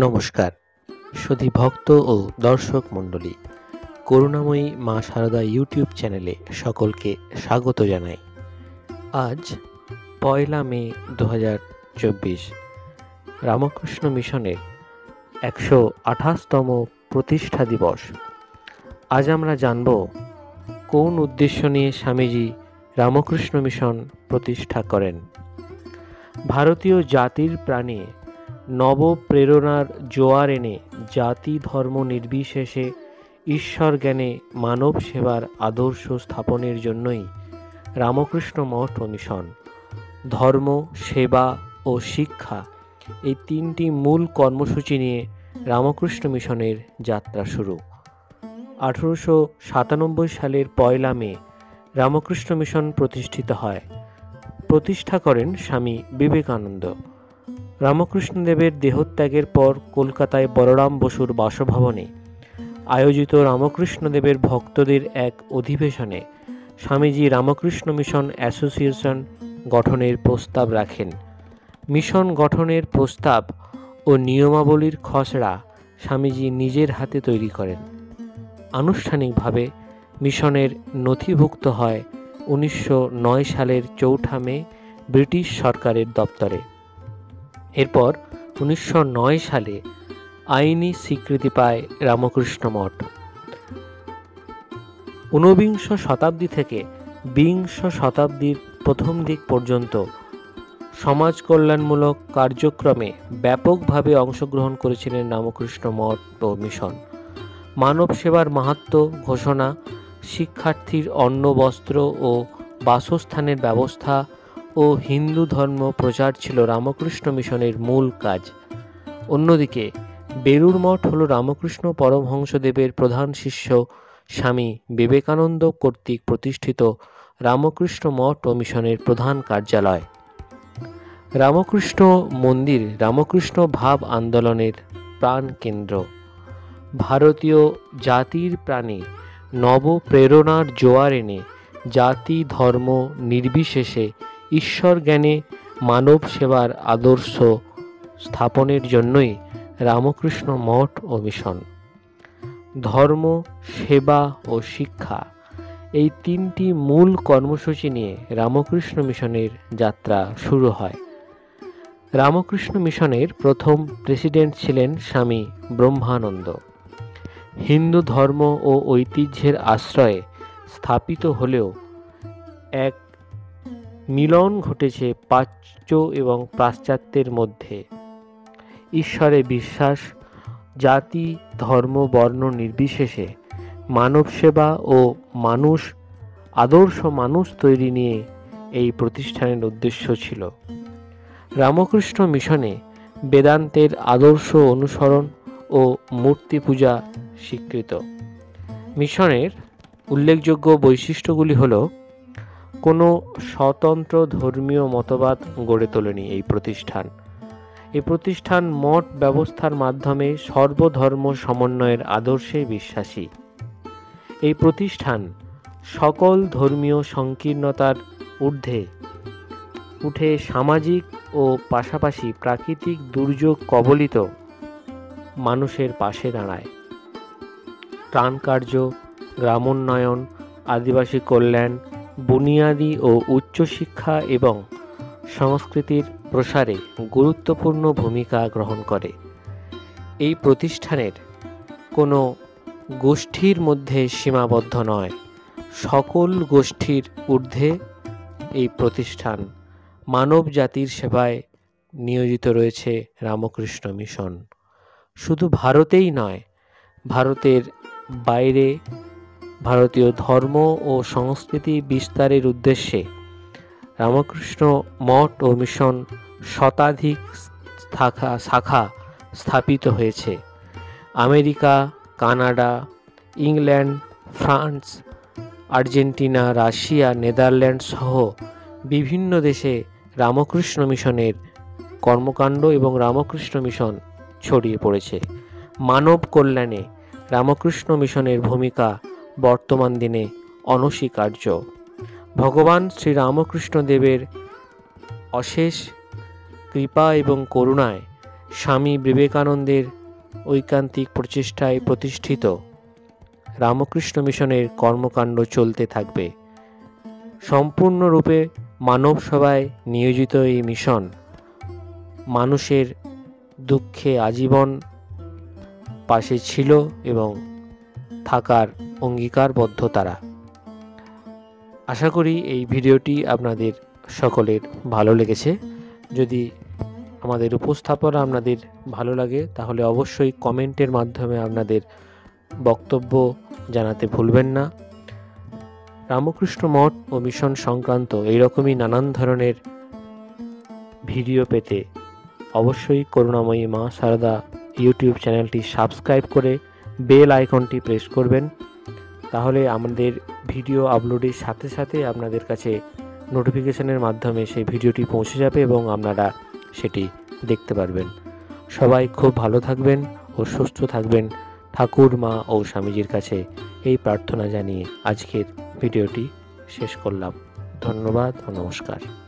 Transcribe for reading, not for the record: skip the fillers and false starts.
নমস্কার সুধী ভক্ত ও দর্শক মণ্ডলী, করুণাময়ী মা শারদা ইউটিউব চ্যানেলে সকলকে স্বাগত জানাই। আজ 1 মে 2024 রামকৃষ্ণ মিশনের 128তম প্রতিষ্ঠা দিবস। আজ আমরা জানব কোন উদ্দেশ্য নিয়ে স্বামীজি রামকৃষ্ণ মিশন প্রতিষ্ঠা করেন। ভারতীয় জাতির প্রাণে নব প্রেরণার জোয়ার এনে জাতি ধর্ম নির্বিশেষে ঈশ্বর জ্ঞানে মানব সেবার আদর্শ স্থাপনের জন্যই রামকৃষ্ণ মঠ ও মিশন। ধর্ম, সেবা ও শিক্ষা এই তিনটি মূল কর্মসূচি নিয়ে রামকৃষ্ণ মিশনের যাত্রা শুরু। 1897 সালের 1 মে রামকৃষ্ণ মিশন প্রতিষ্ঠিত হয়। প্রতিষ্ঠা করেন স্বামী বিবেকানন্দ। রামকৃষ্ণদেবের দেহত্যাগের পর কলকাতায় বলরাম বসুর বাসভবনে আয়োজিত রামকৃষ্ণদেবের ভক্তদের এক অধিবেশনে স্বামীজি রামকৃষ্ণ মিশন অ্যাসোসিয়েশন গঠনের প্রস্তাব রাখেন। মিশন গঠনের প্রস্তাব ও নিয়মাবলীর খসড়া স্বামীজি নিজের হাতে তৈরি করেন। আনুষ্ঠানিকভাবে মিশনের নথিভুক্ত হয় 1909 সালের 4 মে ব্রিটিশ সরকারের দপ্তরে। এরপর 1909 সালে আইনি স্বীকৃতি পায় রামকৃষ্ণ মঠ। 19বিংশ শতাব্দী থেকে বিংশ শতাব্দীর প্রথম দিক পর্যন্ত সমাজ কল্যাণমূলক কার্যক্রমে ব্যাপকভাবে অংশগ্রহণ করেছিলেন রামকৃষ্ণ মঠ ও মিশন। মানব সেবার মাহাত্ম্য ঘোষণা, শিক্ষার্থীর অন্ন বস্ত্র ও বাসস্থানের ব্যবস্থা ও হিন্দু ধর্ম প্রচার ছিল রামকৃষ্ণ মিশনের মূল কাজ। অন্যদিকে বেলুড় মঠ হল রামকৃষ্ণ পরমহংসদেবের প্রধান শিষ্য স্বামী বিবেকানন্দ কর্তৃক প্রতিষ্ঠিত রামকৃষ্ণ মঠ ও মিশনের প্রধান কার্যালয়। রামকৃষ্ণ মন্দির রামকৃষ্ণ ভাব আন্দোলনের প্রাণকেন্দ্র। ভারতীয় জাতির প্রাণে নব প্রেরণার জোয়ার এনে জাতি ধর্ম নির্বিশেষে ঈশ্বর জ্ঞানে মানব সেবার আদর্শ স্থাপনের জন্যই রামকৃষ্ণ মঠ ও মিশন। ধর্ম, সেবা ও শিক্ষা এই তিনটি মূল কর্মসূচি নিয়ে রামকৃষ্ণ মিশনের যাত্রা শুরু হয়। রামকৃষ্ণ মিশনের প্রথম প্রেসিডেন্ট ছিলেন স্বামী ব্রহ্মানন্দ। হিন্দু ধর্ম ও ঐতিহ্যের আশ্রয়ে স্থাপিত হলেও এক মিলন ঘটেছে প্রাচ্য এবং পাশ্চাত্যের মধ্যে। ঈশ্বরে বিশ্বাস, জাতি ধর্ম বর্ণ নির্বিশেষে মানব সেবা ও আদর্শ মানুষ তৈরি নিয়ে এই প্রতিষ্ঠানের উদ্দেশ্য ছিল। রামকৃষ্ণ মিশনে বেদান্তের আদর্শ অনুসরণ ও মূর্তি পূজা স্বীকৃত। মিশনের উল্লেখযোগ্য বৈশিষ্ট্যগুলি হল: কোনো স্বতন্ত্র ধর্মীয় মতবাদ গড়ে তোলেনি এই প্রতিষ্ঠান মঠ ব্যবস্থার মাধ্যমে সর্বধর্ম সমন্বয়ের আদর্শে বিশ্বাসী। এই প্রতিষ্ঠান সকল ধর্মীয় সংকীর্ণতার ঊর্ধ্বে উঠে সামাজিক ও পাশাপাশি প্রাকৃতিক দুর্যোগ কবলিত মানুষের পাশে দাঁড়ায়। ত্রাণকার্য, গ্রামোন্নয়ন, আদিবাসী কল্যাণ, বুনিয়াদি ও উচ্চশিক্ষা এবং সংস্কৃতির প্রসারে গুরুত্বপূর্ণ ভূমিকা গ্রহণ করে। এই প্রতিষ্ঠানের কোনো গোষ্ঠীর মধ্যে সীমাবদ্ধ নয়, সকল গোষ্ঠীর ঊর্ধ্বে এই প্রতিষ্ঠান। মানব জাতির সেবায় নিয়োজিত রয়েছে রামকৃষ্ণ মিশন। শুধু ভারতেই নয়, ভারতের বাইরে ভারতীয় ধর্ম ও সংস্কৃতি বিস্তারের উদ্দেশ্যে রামকৃষ্ণ মঠ ও মিশন শতাধিক শাখা স্থাপিত হয়েছে। America, Canada, England, France, Argentina, Russia, Netherland সহ বিভিন্ন দেশে রামকৃষ্ণ মিশনের কর্মকাণ্ড এবং রামকৃষ্ণ মিশন ছড়িয়ে পড়েছে। মানব কল্যাণে রামকৃষ্ণ মিশনের ভূমিকা বর্তমান দিনে অনস্বীকার্য। ভগবান শ্রী রামকৃষ্ণ দেবের অশেষ কৃপা এবং করুণায় স্বামী বিবেকানন্দের ঐকান্তিক প্রচেষ্টায় প্রতিষ্ঠিত রামকৃষ্ণ মিশনের কর্মকাণ্ড চলতে থাকবে। সম্পূর্ণরূপে মানব সেবায় নিয়োজিত এই মিশন মানুষের দুঃখে আজীবন পাশে ছিল এবং থাকার অঙ্গীকারবদ্ধ তারা। আশা করি এই ভিডিওটি আপনাদের সকলের ভালো লেগেছে। যদি আমাদের উপস্থাপনা আপনাদের ভালো লাগে তাহলে অবশ্যই কমেন্টের মাধ্যমে আপনাদের বক্তব্য জানাতে ভুলবেন না। রামকৃষ্ণ মঠ ও মিশন সংক্রান্ত এইরকমই নানান ধরনের ভিডিও পেতে অবশ্যই করুণাময়ী মা সারদা ইউটিউব চ্যানেলটি সাবস্ক্রাইব করে বেল আইকনটি প্রেস করবেন। তাহলে আমাদের ভিডিও আপলোডের সাথে সাথে আপনাদের কাছে নোটিফিকেশনের মাধ্যমে সেই ভিডিওটি পৌঁছে যাবে এবং আপনারা সেটি দেখতে পারবেন। সবাই খুব ভালো থাকবেন ও সুস্থ থাকবেন, ঠাকুর মা ও স্বামীজির কাছে এই প্রার্থনা জানিয়ে আজকের ভিডিওটি শেষ করলাম। ধন্যবাদ ও নমস্কার।